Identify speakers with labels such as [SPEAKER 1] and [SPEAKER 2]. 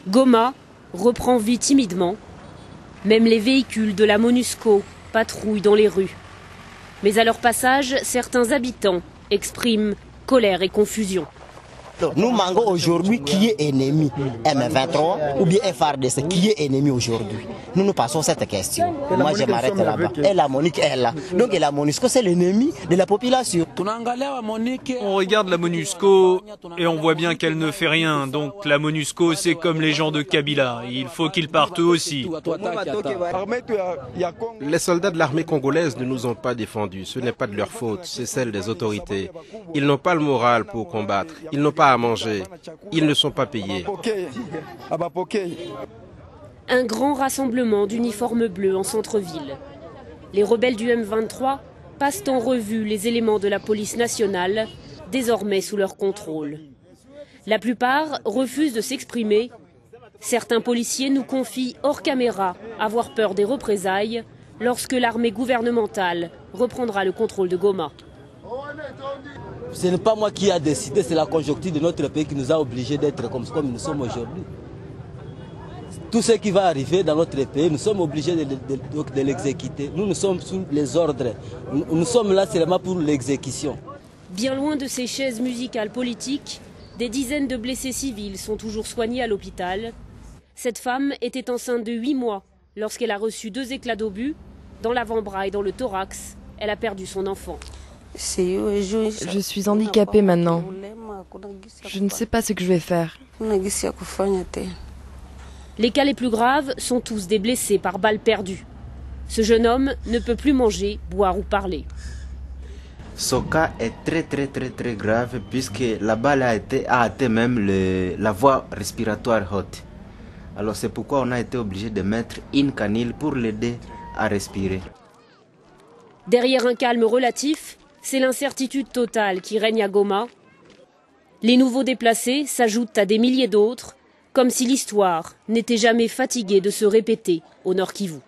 [SPEAKER 1] Goma reprend vie timidement. Même les véhicules de la MONUSCO patrouillent dans les rues. Mais à leur passage, certains habitants expriment colère et confusion.
[SPEAKER 2] Nous manquons aujourd'hui qui est ennemi, M23 ou bien FARDC, qui est ennemi aujourd'hui. Nous passons cette question. Moi je m'arrête là-bas. Et la Monique est là. Donc la MONUSCO c'est l'ennemi de la population.
[SPEAKER 3] On regarde la MONUSCO et on voit bien qu'elle ne fait rien. Donc la MONUSCO c'est comme les gens de Kabila. Il faut qu'ils partent eux aussi.
[SPEAKER 4] Les soldats de l'armée congolaise ne nous ont pas défendus. Ce n'est pas de leur faute, c'est celle des autorités. Ils n'ont pas le moral pour combattre. Ils n'ont pas à manger. Ils ne sont pas payés.
[SPEAKER 1] Un grand rassemblement d'uniformes bleus en centre-ville. Les rebelles du M23 passent en revue les éléments de la police nationale, désormais sous leur contrôle. La plupart refusent de s'exprimer. Certains policiers nous confient hors caméra avoir peur des représailles lorsque l'armée gouvernementale reprendra le contrôle de Goma.
[SPEAKER 2] Ce n'est pas moi qui ai décidé, c'est la conjoncture de notre pays qui nous a obligés d'être comme nous sommes aujourd'hui. Tout ce qui va arriver dans notre pays, nous sommes obligés de l'exécuter. Nous sommes sous les ordres. Nous sommes là seulement pour l'exécution.
[SPEAKER 1] Bien loin de ces chaises musicales politiques, des dizaines de blessés civils sont toujours soignés à l'hôpital. Cette femme était enceinte de 8 mois lorsqu'elle a reçu 2 éclats d'obus dans l'avant-bras et dans le thorax. Elle a perdu son enfant.
[SPEAKER 5] Je suis handicapée maintenant. Je ne sais pas ce que je vais faire.
[SPEAKER 1] Les cas les plus graves sont tous des blessés par balles perdues. Ce jeune homme ne peut plus manger, boire ou parler.
[SPEAKER 6] Son cas est très grave puisque la balle a atteint même la voie respiratoire haute. Alors c'est pourquoi on a été obligé de mettre une canule pour l'aider à respirer.
[SPEAKER 1] Derrière un calme relatif, c'est l'incertitude totale qui règne à Goma. Les nouveaux déplacés s'ajoutent à des milliers d'autres, comme si l'histoire n'était jamais fatiguée de se répéter au Nord Kivu.